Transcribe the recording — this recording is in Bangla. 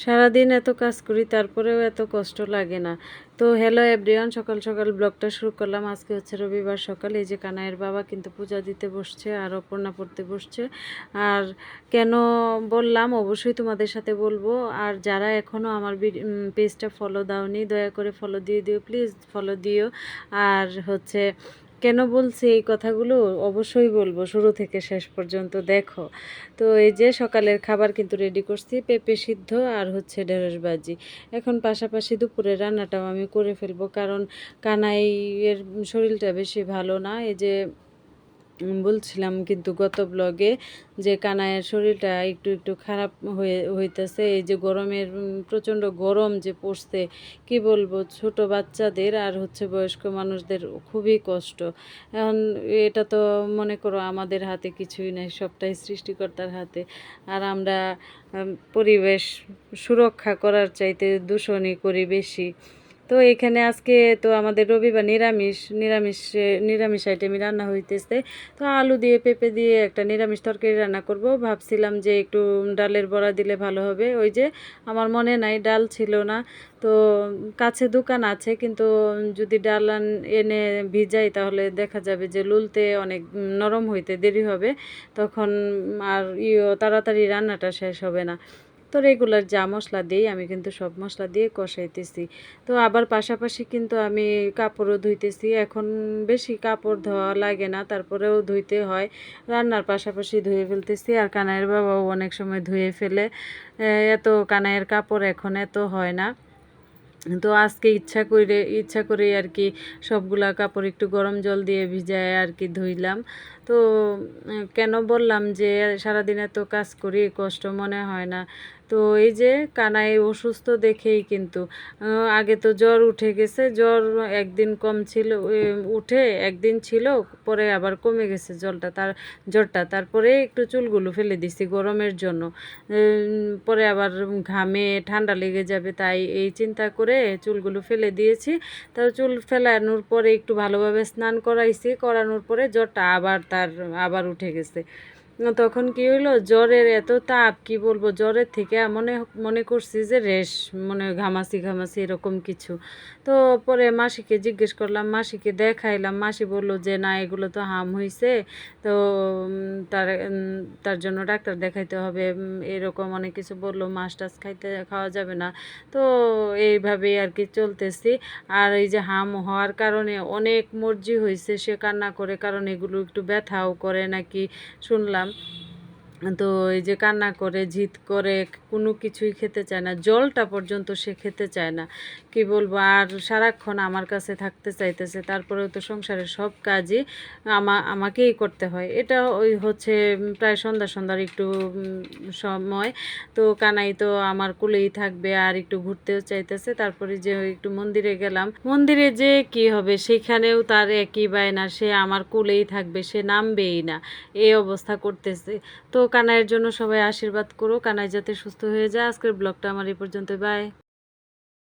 সারাদিন এত কাজ করি তারপরেও এত কষ্ট লাগে না। তো হ্যালো এভরিওয়ান, সকাল সকাল ব্লগটা শুরু করলাম। আজকে হচ্ছে রবিবার সকাল। এই যে কানাইয়ের বাবা কিন্তু পূজা দিতে বসছে আর অপর্ণা পড়তে বসছে। আর কেন বললাম অবশ্যই তোমাদের সাথে বলবো। আর যারা এখনও আমার পেজটা ফলো দাওনি, দয়া করে ফলো দিয়ে দিও, প্লিজ ফলো দিও। আর হচ্ছে কেন বলছি এই কথাগুলো অবশ্যই বলবো, শুরু থেকে শেষ পর্যন্ত দেখো। তো এই যে সকালের খাবার কিন্তু রেডি করছি, পেঁপে সিদ্ধ আর হচ্ছে ঢেঁড়স ভাজি। এখন পাশাপাশি দুপুরের রান্নাটাও আমি করে ফেলবো, কারণ কানাইয়ের শরীরটা বেশি ভালো না। এই যে বলছিলাম কিন্তু গত ব্লগে যে কানাইয়ের শরীরটা একটু একটু খারাপ হইতেছে। এই যে গরমের প্রচণ্ড গরম যে পড়ছে, কি বলবো, ছোট বাচ্চাদের আর হচ্ছে বয়স্ক মানুষদের খুবই কষ্ট। এখন এটা তো মনে করো আমাদের হাতে কিছুই নেই, সবটাই সৃষ্টিকর্তার হাতে। আর আমরা পরিবেশ সুরক্ষা করার চাইতে দূষণই করি বেশি। তো এখানে আজকে তো আমাদের রবিবার নিরামিষ আইটেমই রান্না হইতেছে। তো আলু দিয়ে পেঁপে দিয়ে একটা নিরামিষ তরকারি রান্না করব। ভাবছিলাম যে একটু ডালের বড়া দিলে ভালো হবে। ওই যে আমার মনে নাই, ডাল ছিল না। তো কাছে দোকান আছে, কিন্তু যদি ডাল এনে ভিজাই তাহলে দেখা যাবে যে লুলতে অনেক নরম হইতে দেরি হবে, তখন আর তাড়াতাড়ি রান্নাটা শেষ হবে না। তো রেগুলার যা মশলা দিই আমি কিন্তু সব মশলা দিয়ে কষাইতেছি। তো আবার পাশাপাশি কিন্তু আমি কাপড়ও ধুইতেছি। এখন বেশি কাপড় ধোয়া লাগে না, তারপরেও ধুইতে হয়। রান্নার পাশাপাশি ধুয়ে ফেলতেছি। আর কানাইয়ের বাবাও অনেক সময় ধুয়ে ফেলে। এত কানাইয়ের কাপড় এখন এত হয় না। তো আজকে ইচ্ছা করে আর কি সবগুলা কাপড় একটু গরম জল দিয়ে ভিজায় আর কি ধুইলাম। তো কেন বললাম যে সারাদিন এত কাজ করি, কষ্ট মনে হয় না। তো এই যে কানাই অসুস্থ দেখেই কিন্তু আগে তো জ্বর উঠে গেছে। জ্বর একদিন কম ছিল, উঠে একদিন ছিল, পরে আবার কমে গেছে জ্বরটা। তারপরে একটু চুলগুলো ফেলে দিছি গরমের জন্য। পরে আবার ঘামে ঠান্ডা লেগে যাবে, তাই এই চিন্তা করে চুলগুলো ফেলে দিয়েছি। তার চুল ফেলানোর পরে একটু ভালোভাবে স্নান করানোর পরে জ্বরটা আবার উঠে গেছে। তখন কি হইলো, জ্বরের এত তাপ, কি বলবো, জ্বরের থেকে মনে করছি যে মনে ঘামাছি এরকম কিছু। তো পরে মাসিকে জিজ্ঞেস করলাম, মাসিকে দেখাইলাম। মাসি বলল যে না, এগুলো তো হাম হইছে। তো তার জন্য ডাক্তার দেখাইতে হবে, এরকম অনেক কিছু বললো। মাছ টাছ খাওয়া যাবে না। তো এইভাবেই আর কি চলতেছি। আর এই যে হাম হওয়ার কারণে অনেক মর্জি হয়েছে, সে কান্না করে, কারণ এগুলো একটু ব্যথাও করে নাকি শুনলাম। তো এই যে কান্না করে, জিদ করে, কোনো কিছুই খেতে চায় না, জলটা পর্যন্ত সে খেতে চায় না, কি বলবো। আর সারাক্ষণ আমার কাছে থাকতে চাইতেছে। তারপরেও তো সংসারের সব কাজই আমাকেই করতে হয়। এটা ওই হচ্ছে প্রায় সন্ধ্যার একটু সময়। তো কানাই তো আমার কোলেই থাকবে আর একটু ঘুরতেও চাইতেছে। তারপরে যে একটু মন্দিরে গেলাম, মন্দিরে যে কি হবে, সেখানেও তার একই বায়না, সে আমার কোলেই থাকবে, সে নামবেই না, এই অবস্থা করতেছে। তো কানাইয়ের জন্য সবাই আশীর্বাদ করো, কানাই যাতে সুস্থ হয়ে যায়। আজকের ব্লগটা আমার এই পর্যন্ত, বাই।